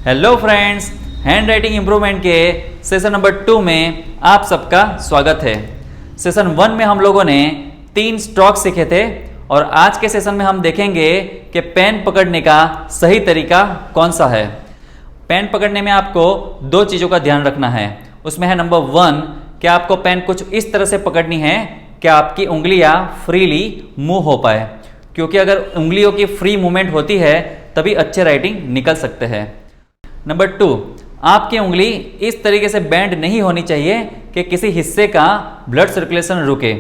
Hello friends, hand writing improvement के session number 2 में आप सबका स्वागत है। सेशन 1 में हम लोगों ने 3 स्ट्रोक सीखे थे और आज के सेशन में हम देखेंगे कि पेन पकड़ने का सही तरीका कौन सा है। पेन पकड़ने में आपको 2 चीज़ों का ध्यान रखना है। उसमें है नंबर 1 कि आपको पेन कुछ इस तरह से पकड़नी है कि आपकी उंगलियां फ्रीली मूव हो पाए, क्योंकि अगर उंगलियों की फ्री मूवमेंट होती है तभी अच्छे राइटिंग निकल सकते हैं। नंबर 2, आपकी उंगली इस तरीके से बेंड नहीं होनी चाहिए कि किसी हिस्से का ब्लड सर्कुलेशन रुके,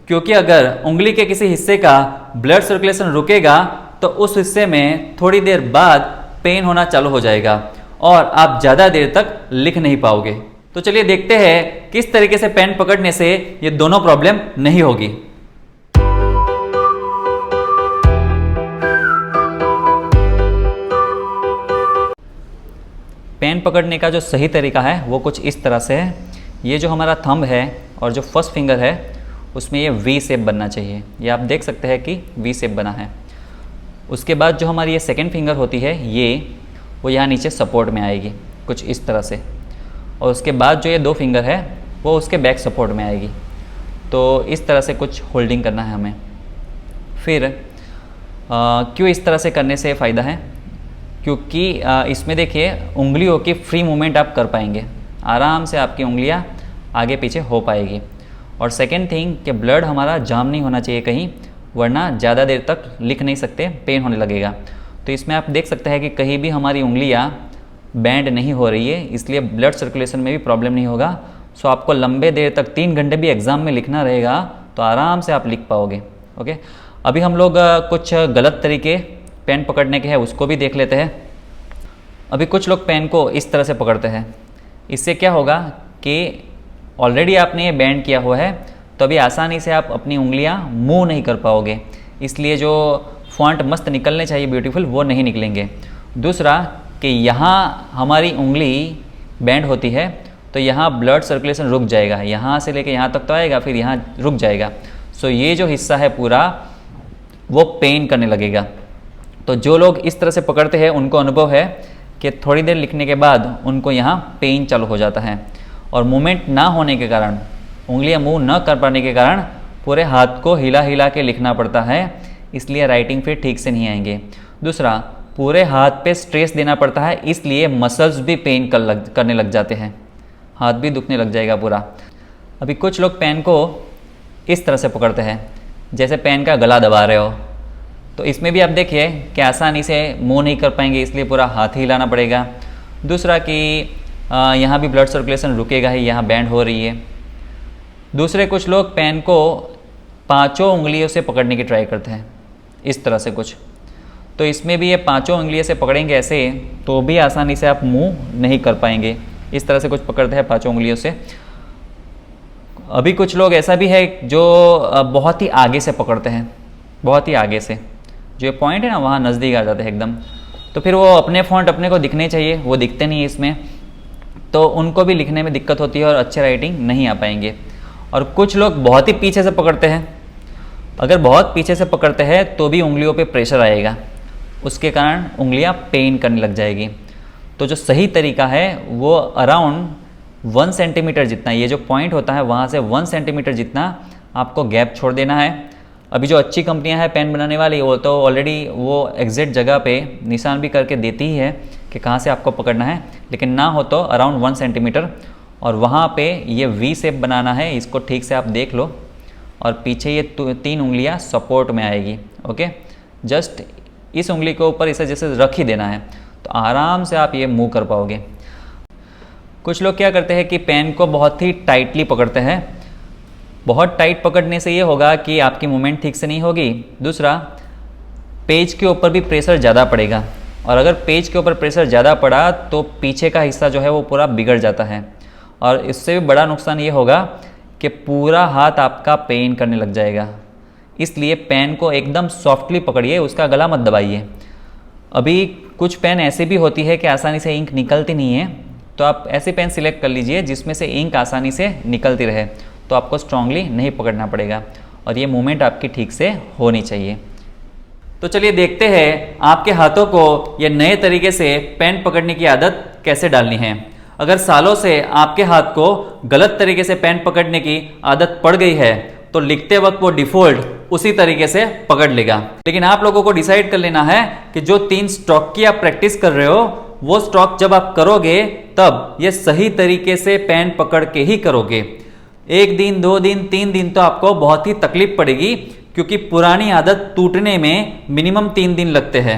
क्योंकि अगर उंगली के किसी हिस्से का ब्लड सर्कुलेशन रुकेगा तो उस हिस्से में थोड़ी देर बाद पेन होना चालू हो जाएगा और आप ज़्यादा देर तक लिख नहीं पाओगे। तो चलिए देखते हैं किस तरीके से पेन पकड़ने से ये दोनों प्रॉब्लम नहीं होगी। पेन पकड़ने का जो सही तरीका है वो कुछ इस तरह से है। ये जो हमारा थंब है और जो फर्स्ट फिंगर है उसमें ये वी शेप बनना चाहिए। ये आप देख सकते हैं कि वी शेप बना है। उसके बाद जो हमारी ये सेकंड फिंगर होती है वो यहाँ नीचे सपोर्ट में आएगी कुछ इस तरह से, और उसके बाद जो ये 2 फिंगर है वो उसके बैक सपोर्ट में आएगी। तो इस तरह से कुछ होल्डिंग करना है हमें। फिर क्यों इस तरह से करने से फ़ायदा है, क्योंकि इसमें देखिए उंगलियों की फ्री मूवमेंट आप कर पाएंगे, आराम से आपकी उंगलियां आगे पीछे हो पाएगी। और सेकेंड थिंग कि ब्लड हमारा जाम नहीं होना चाहिए कहीं, वरना ज़्यादा देर तक लिख नहीं सकते, पेन होने लगेगा। तो इसमें आप देख सकते हैं कि कहीं भी हमारी उंगलियां बैंड नहीं हो रही है, इसलिए ब्लड सर्कुलेशन में भी प्रॉब्लम नहीं होगा। सो आपको लंबे देर तक 3 घंटे भी एग्ज़ाम में लिखना रहेगा तो आराम से आप लिख पाओगे। ओके, अभी हम लोग कुछ गलत तरीके पेन पकड़ने के हैं उसको भी देख लेते हैं। अभी कुछ लोग पेन को इस तरह से पकड़ते हैं। इससे क्या होगा कि ऑलरेडी आपने ये बैंड किया हुआ है तो अभी आसानी से आप अपनी उंगलियां मूव नहीं कर पाओगे, इसलिए जो फॉन्ट मस्त निकलने चाहिए ब्यूटीफुल वो नहीं निकलेंगे। दूसरा कि यहाँ हमारी उंगली बैंड होती है तो यहाँ ब्लड सर्कुलेशन रुक जाएगा, यहाँ से लेके यहाँ तक तो आएगा फिर यहाँ रुक जाएगा। सो ये जो हिस्सा है पूरा वो पेन करने लगेगा। तो जो लोग इस तरह से पकड़ते हैं उनको अनुभव है कि थोड़ी देर लिखने के बाद उनको यहाँ पेन चालू हो जाता है, और मूवमेंट ना होने के कारण, उंगलियाँ मूव न कर पाने के कारण पूरे हाथ को हिला हिला के लिखना पड़ता है, इसलिए राइटिंग फिर ठीक से नहीं आएंगे। दूसरा, पूरे हाथ पे स्ट्रेस देना पड़ता है, इसलिए मसल्स भी पेन करने लग जाते हैं, हाथ भी दुखने लग जाएगा पूरा। अभी कुछ लोग पेन को इस तरह से पकड़ते हैं जैसे पेन का गला दबा रहे हो, तो इसमें भी आप देखिए कि आसानी से मूव नहीं कर पाएंगे, इसलिए पूरा हाथ ही हिलाना पड़ेगा। दूसरा कि यहाँ भी ब्लड सर्कुलेशन रुकेगा ही, यहाँ बैंड हो रही है। दूसरे कुछ लोग पेन को 5 उंगलियों से पकड़ने की ट्राई करते हैं इस तरह से कुछ, तो इसमें भी ये 5 उंगलियों से पकड़ेंगे ऐसे तो भी आसानी से आप मूव नहीं कर पाएंगे। इस तरह से कुछ पकड़ते हैं 5 उंगलियों से। अभी कुछ लोग ऐसा भी है जो बहुत ही आगे से पकड़ते हैं, बहुत ही आगे से, जो पॉइंट है ना वहाँ नज़दीक आ जाते हैं एकदम। तो फिर वो अपने फॉन्ट अपने को दिखने चाहिए, वो दिखते नहीं है इसमें, तो उनको भी लिखने में दिक्कत होती है और अच्छे राइटिंग नहीं आ पाएंगे। और कुछ लोग बहुत ही पीछे से पकड़ते हैं। अगर बहुत पीछे से पकड़ते हैं तो भी उंगलियों पे प्रेशर आएगा, उसके कारण उंगलियां पेन करने लग जाएगी। तो जो सही तरीका है वो अराउंड 1 सेंटीमीटर जितना, ये जो पॉइंट होता है वहाँ से 1 सेंटीमीटर जितना आपको गैप छोड़ देना है। अभी जो अच्छी कंपनियां हैं पेन बनाने वाली, वो तो ऑलरेडी वो एग्जैक्ट जगह पे निशान भी करके देती ही है कि कहाँ से आपको पकड़ना है, लेकिन ना हो तो अराउंड 1 सेंटीमीटर, और वहाँ पे ये वी शेप बनाना है। इसको ठीक से आप देख लो, और पीछे ये 3 उंगलियाँ सपोर्ट में आएगी। ओके, जस्ट इस उंगली के ऊपर इसे जैसे रख ही देना है तो आराम से आप ये मूव कर पाओगे। कुछ लोग क्या करते हैं कि पेन को बहुत ही टाइटली पकड़ते हैं। बहुत टाइट पकड़ने से ये होगा कि आपकी मूवमेंट ठीक से नहीं होगी। दूसरा, पेज के ऊपर भी प्रेशर ज़्यादा पड़ेगा, और अगर पेज के ऊपर प्रेशर ज़्यादा पड़ा तो पीछे का हिस्सा जो है वो पूरा बिगड़ जाता है, और इससे भी बड़ा नुकसान ये होगा कि पूरा हाथ आपका पेन करने लग जाएगा। इसलिए पेन को एकदम सॉफ्टली पकड़िए, उसका गला मत दबाइए। अभी कुछ पेन ऐसे भी होती है कि आसानी से इंक निकलती नहीं है, तो आप ऐसे पेन सिलेक्ट कर लीजिए जिसमें से इंक आसानी से निकलती रहे, तो आपको स्ट्रांगली नहीं पकड़ना पड़ेगा और ये मूवमेंट आपकी ठीक से होनी चाहिए। तो चलिए देखते हैं आपके हाथों को ये नए तरीके से पेन पकड़ने की आदत कैसे डालनी है। अगर सालों से आपके हाथ को गलत तरीके से पेन पकड़ने की आदत पड़ गई है तो लिखते वक्त वो डिफॉल्ट उसी तरीके से पकड़ लेगा। लेकिन आप लोगों को डिसाइड कर लेना है कि जो 3 स्ट्रोक की आप प्रैक्टिस कर रहे हो वो स्ट्रोक जब आप करोगे तब ये सही तरीके से पेन पकड़ के ही करोगे। 1 दिन 2 दिन 3 दिन तो आपको बहुत ही तकलीफ पड़ेगी, क्योंकि पुरानी आदत टूटने में मिनिमम 3 दिन लगते हैं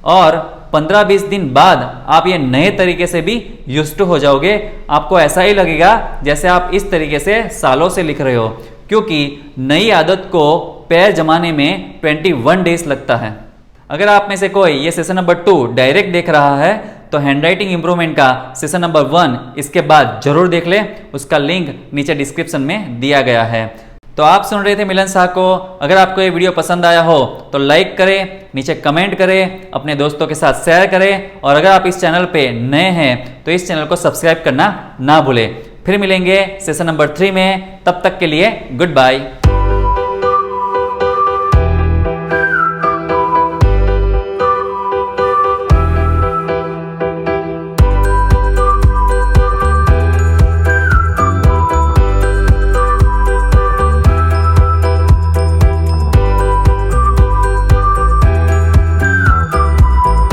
और 15-20 दिन बाद आप ये नए तरीके से भी यूज्ड हो जाओगे। आपको ऐसा ही लगेगा जैसे आप इस तरीके से सालों से लिख रहे हो, क्योंकि नई आदत को पैर जमाने में 21 डेज लगता है। अगर आप में से कोई ये सेशन नंबर 2 डायरेक्ट देख रहा है तो हैंडराइटिंग इंप्रूवमेंट का सेशन नंबर 1 इसके बाद जरूर देख ले, उसका लिंक नीचे डिस्क्रिप्शन में दिया गया है। तो आप सुन रहे थे मिलन शाह को। अगर आपको ये वीडियो पसंद आया हो तो लाइक करें, नीचे कमेंट करें, अपने दोस्तों के साथ शेयर करें और अगर आप इस चैनल पे नए हैं तो इस चैनल को सब्सक्राइब करना ना भूलें। फिर मिलेंगे सेशन नंबर 3 में, तब तक के लिए गुड बाय।